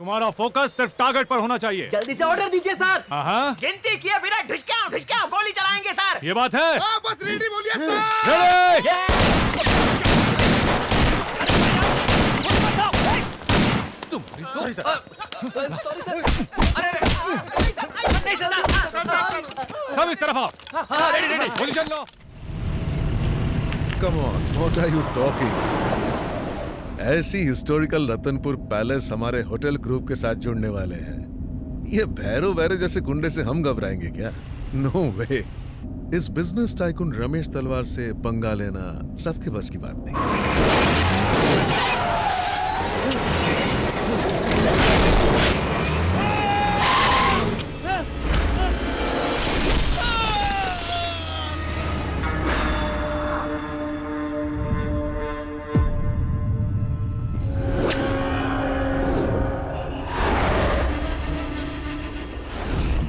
तुम्हारा फोकस सिर्फ टारगेट पर होना चाहिए। जल्दी से ऑर्डर दीजिए सर। हाँ, गिनती किए बिना ढिशक्याओ गोली चलाएंगे सर। ये बात है। बस रेडी बोलिए सर। रेडी। Sorry sir. सब इस तरफ आओ। Position low. Come on, what are you talking? ऐसी हिस्टोरिकल रतनपुर पैलेस हमारे होटल ग्रुप के साथ जुड़ने वाले हैं। ये भैरो वैरे जैसे गुंडे से हम घबराएंगे क्या? नो वे। इस बिजनेस टाइकून रमेश तलवार से पंगा लेना सबके बस की बात नहीं।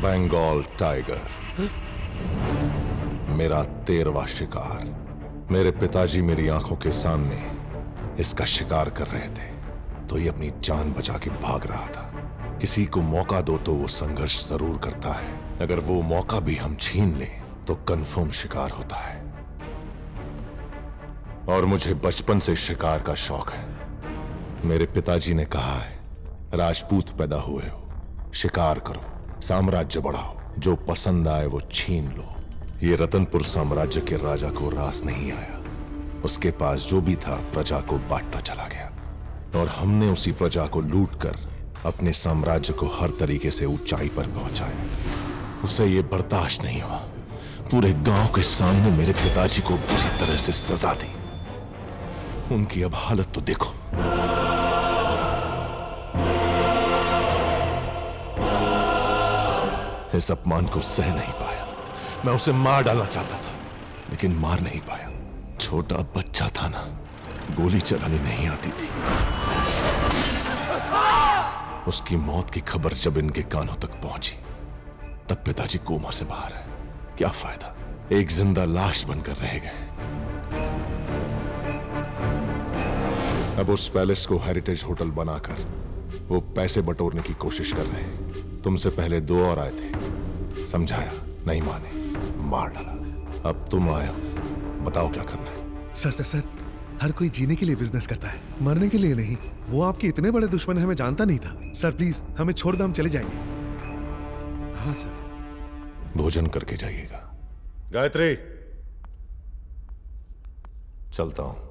बंगाल टाइगर, मेरा 13वां शिकार। मेरे पिताजी मेरी आंखों के सामने इसका शिकार कर रहे थे तो ये अपनी जान बचा के भाग रहा था। किसी को मौका दो तो वो संघर्ष जरूर करता है, अगर वो मौका भी हम छीन लें तो कंफर्म शिकार होता है। और मुझे बचपन से शिकार का शौक है। मेरे पिताजी ने कहा है, राजपूत पैदा हुए हो, शिकार करो, साम्राज्य बढ़ाओ, जो पसंद आए वो छीन लो। ये रतनपुर साम्राज्य के राजा को रास नहीं आया, उसके पास जो भी था प्रजा को बांटता चला गया और हमने उसी प्रजा को लूटकर अपने साम्राज्य को हर तरीके से ऊंचाई पर पहुंचाया। उसे ये बर्दाश्त नहीं हुआ, पूरे गांव के सामने मेरे पिताजी को बुरी तरह से सजा दी। उनकी अब हालत तो देखो। इस अपमान को सह नहीं पाया। मैं उसे मार डालना चाहता था लेकिन मार नहीं पाया। छोटा बच्चा था ना, गोली चलानी नहीं आती थी। उसकी मौत की खबर जब इनके कानों तक पहुंची तब पिताजी कोमा से बाहर है। क्या फायदा, एक जिंदा लाश बनकर रह गए। अब उस पैलेस को हेरिटेज होटल बनाकर वो पैसे बटोरने की कोशिश कर रहे हैं। तुमसे पहले 2 और आए थे, समझाया नहीं माने, मार डाला। अब तुम आए हो, बताओ क्या करना है। सर, हर कोई जीने के लिए बिजनेस करता है, मरने के लिए नहीं। वो आपके इतने बड़े दुश्मन है, हमें जानता नहीं था। सर प्लीज हमें छोड़ दो, हम चले जाएंगे। हाँ सर। भोजन करके जाइएगा। गायत्री, चलता हूं।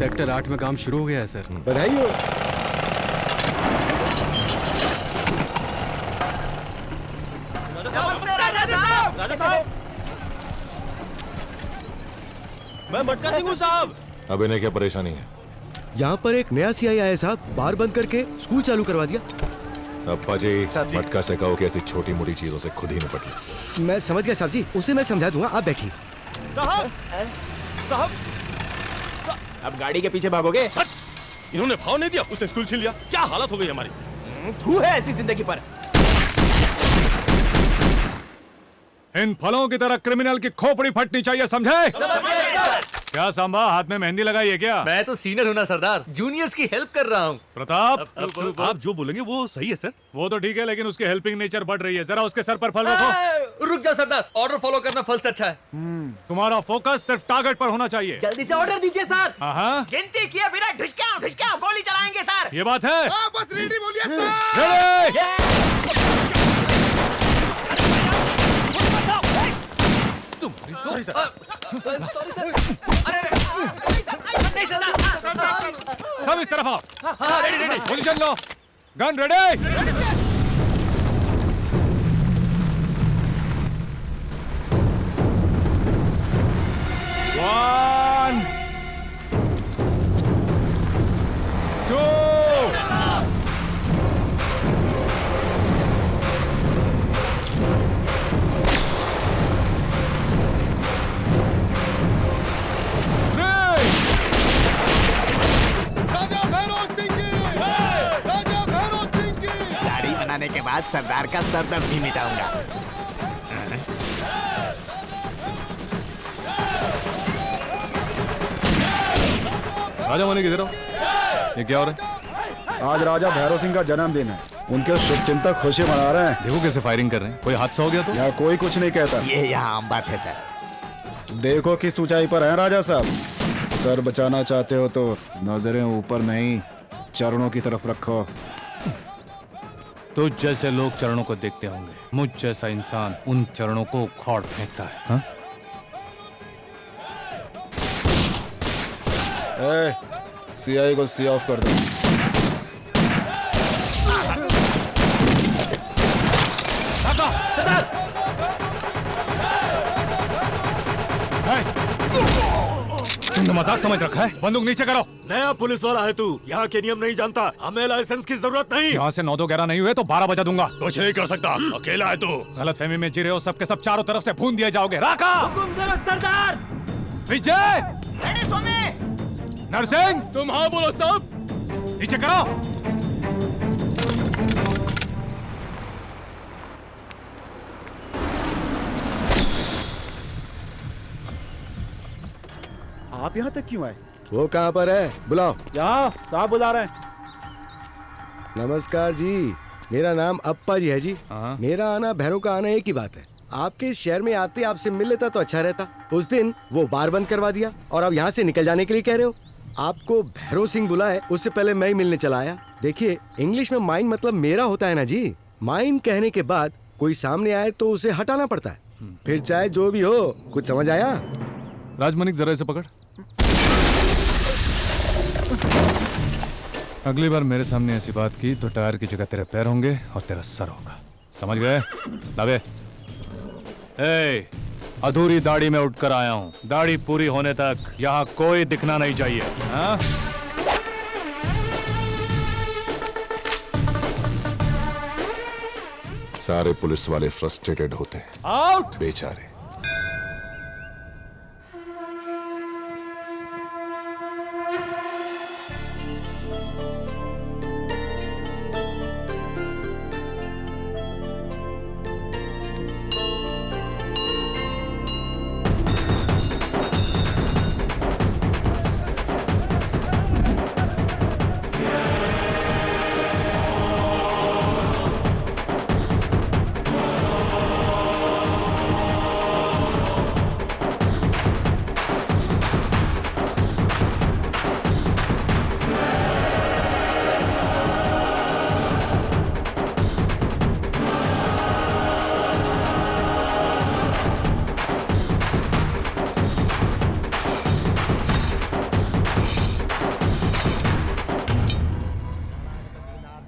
सेक्टर 8 में काम शुरू हो गया है सर। बधाई हो। राजा साहब, मैं मटका सिंह हूँ साहब। अब इन्हें क्या परेशानी है? यहाँ पर एक नया सीआई आया साहब, बार बंद करके स्कूल चालू करवा दिया। अप्पा जी, मटका से कहो कि ऐसी छोटी मोटी चीजों से खुद ही निपट ले। मैं समझ गया साहब जी, उसे मैं समझा दूंगा, आप बैठिए। साहब अब गाड़ी के पीछे भागोगे? इन्होंने भाव नहीं दिया, उसने स्कूल छीन लिया। क्या हालत हो गई हमारी। तू है ऐसी जिंदगी पर। इन फलों की तरह क्रिमिनल की खोपड़ी फटनी चाहिए, समझे? क्या सांबा, हाथ में मेहंदी लगाई है क्या? मैं तो सीनियर हूं ना सरदार, जूनियर्स की हेल्प कर रहा हूं। प्रताप, आप जो बोलेंगे वो सही है सर। वो तो ठीक है लेकिन उसकी हेल्पिंग नेचर बढ़ रही है। जरा उसके सर पर फल रखो। रुक जा सरदार, ऑर्डर फॉलो करना फल से अच्छा है। तुम्हारा फोकस सिर्फ टारगेट पर होना चाहिए। जल्दी से ऑर्डर दीजिए सर। हाँ, गिनती किए बिना ढिशक्याओ गोली चलाएंगे सर। ये बात है। बस रेडी बोलिए सर। रेडी। Sorry sir. सब इस तरफ आओ। रेडी। पोजीशन लो। Gun ready. One, 2, के बाद सरदार का सरदर्द भी मिटाऊंगा। राजा मनी किधर हो? ये क्या हो रहा है? आज राजा भैरव सिंह का जन्मदिन है, उनके शुभ चिंतक खुशी मना रहे हैं। देखो कैसे फायरिंग कर रहे हैं। कोई हादसा हो गया तो? यहाँ कोई कुछ नहीं कहता। ये यहाँ आम बात है सर। देखो किस ऊंचाई पर है राजा साहब। सर बचाना चाहते हो तो नजरें ऊपर नहीं चरणों की तरफ रखो। तुझ जैसे लोग चरणों को देखते होंगे, मुझ जैसा इंसान उन चरणों को उखाड़ फेंकता है। हाँ? सीआई को सी ऑफ कर दो। तुमने मजाक समझ रखा है? बंदूक नीचे करो। नया पुलिस वाला है तू, यहाँ के नियम नहीं जानता। हमें लाइसेंस की जरूरत नहीं। यहाँ से 9-2-11 नहीं हुए तो 12 बजा दूंगा। कुछ नहीं कर सकता, अकेला है तू। गलत फहमी में जी रहे हो, सबके सब चारों तरफ से भून दिए जाओगे। राका, हुकुम करो सरदार। विजय, रेडी स्वामी। नरसिंह, तुम हाँ बोलो साहब। नीचे करो। आप यहाँ तक क्यों आए? वो कहाँ पर है? बुलाओ। यहाँ साहब बुला रहे हैं। नमस्कार जी, मेरा नाम अप्पा जी है जी। मेरा आना भैरव का आना एक ही बात है। आपके इस शहर में आते आपसे मिल लेता तो अच्छा रहता। उस दिन वो बार बंद करवा दिया और अब यहाँ से निकल जाने के लिए कह रहे हो। आपको भैरव सिंह बुलाए उससे पहले मैं ही मिलने चला आया। देखिए, इंग्लिश में माइन मतलब मेरा होता है ना जी। माइन कहने के बाद कोई सामने आए तो उसे हटाना पड़ता है, फिर चाहे जो भी हो। कुछ समझ आया? राजमणिक, जरा इसे पकड़। अगली बार मेरे सामने ऐसी बात की तो टायर की जगह तेरे पैर होंगे और तेरा सर होगा। समझ गए? लावे। ए, अधूरी दाढ़ी में उठकर आया हूँ। दाढ़ी पूरी होने तक यहाँ कोई दिखना नहीं चाहिए। हाँ? सारे पुलिस वाले फ्रस्ट्रेटेड होते हैं। आउट। बेचारे।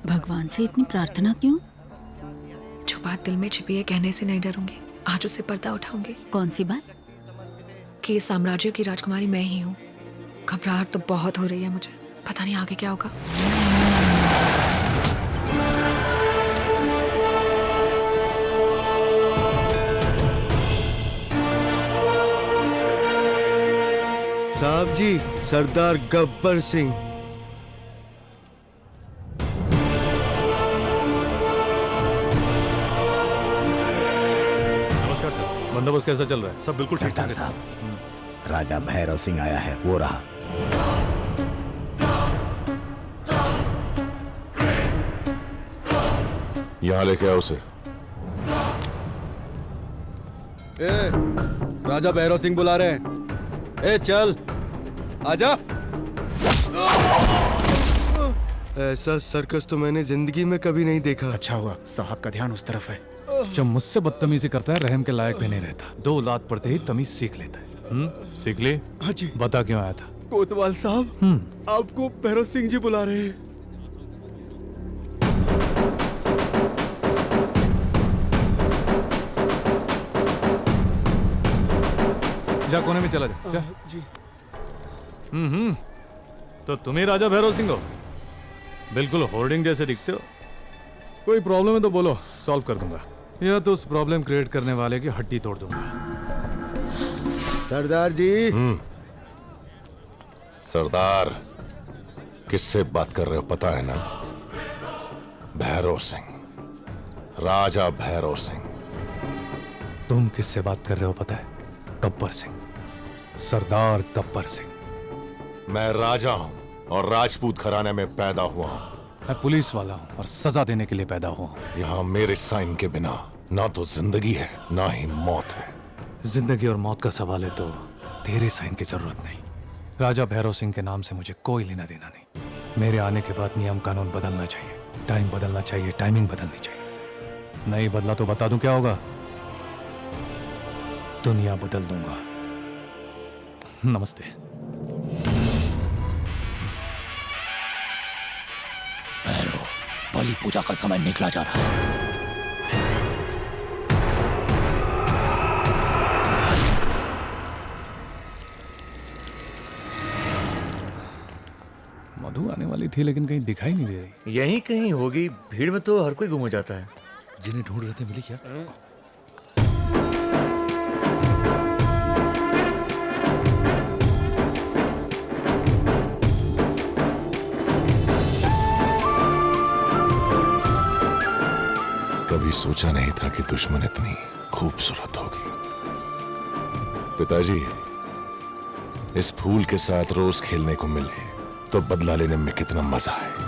भगवान से इतनी प्रार्थना क्यों? जो बात दिल में छिपी है कहने से नहीं डरूंगी। आज उससे पर्दा उठाऊंगी। कौन सी बात? कि इस साम्राज्य की राजकुमारी मैं ही हूँ। घबराहट तो बहुत हो रही है मुझे, पता नहीं आगे क्या होगा। साहब जी, सरदार गब्बर सिंह। बंदोबस्त कैसा चल रहा है? सब बिल्कुल ठीक सरदार है साहब, राजा भैरव सिंह आया है, वो रहा। यहाँ लेके आओ उसे। राजा भैरव सिंह बुला रहे हैं। ए चल, आजा। ऐसा सर्कस तो मैंने जिंदगी में कभी नहीं देखा। अच्छा हुआ साहब का ध्यान उस तरफ है। जब मुझसे बदतमीजी करता है रहम के लायक भी नहीं रहता। 2 लात पड़ते ही तमीज सीख लेता है। सीख ली? हाँ जी। बता क्यों आया था? कोतवाल साहब, आपको भैरव सिंह जी बुला रहे हैं। जा कोने में चला जा। जा। जी। तो तुम ही राजा भैरव सिंह हो? बिल्कुल होर्डिंग जैसे दिखते हो। कोई प्रॉब्लम है तो बोलो, सॉल्व कर दूंगा, या तो उस प्रॉब्लम क्रिएट करने वाले की हड्डी तोड़ दूंगा। सरदार जी। सरदार, किससे बात कर रहे हो पता है ना? भैरव सिंह, राजा भैरव सिंह। तुम किससे बात कर रहे हो पता है? गब्बर सिंह, सरदार गब्बर सिंह। मैं राजा हूं और राजपूत घराने में पैदा हुआ हूं। मैं पुलिस वाला हूं और सजा देने के लिए पैदा हुआ हूं। यहां मेरे साइन के बिना ना तो जिंदगी है ना ही मौत है। जिंदगी और मौत का सवाल है तो तेरे साइन की जरूरत नहीं। राजा भैरव सिंह के नाम से मुझे कोई लेना देना नहीं। मेरे आने के बाद नियम कानून बदलना चाहिए, टाइम बदलना चाहिए, टाइमिंग बदलनी चाहिए। नहीं बदला तो बता दूं क्या होगा? दुनिया बदल दूंगा। नमस्ते। भैरव, बलि पूजा का समय निकला जा रहा है। मधु आने वाली थी लेकिन कहीं दिखाई नहीं दे रही। यहीं कहीं होगी, भीड़ में तो हर कोई गुम हो जाता है। जिन्हें ढूंढ रहे थे मिली क्या? कभी सोचा नहीं था कि दुश्मन इतनी खूबसूरत होगी। पिताजी, इस फूल के साथ रोज खेलने को मिले तो बदला लेने में कितना मजा है।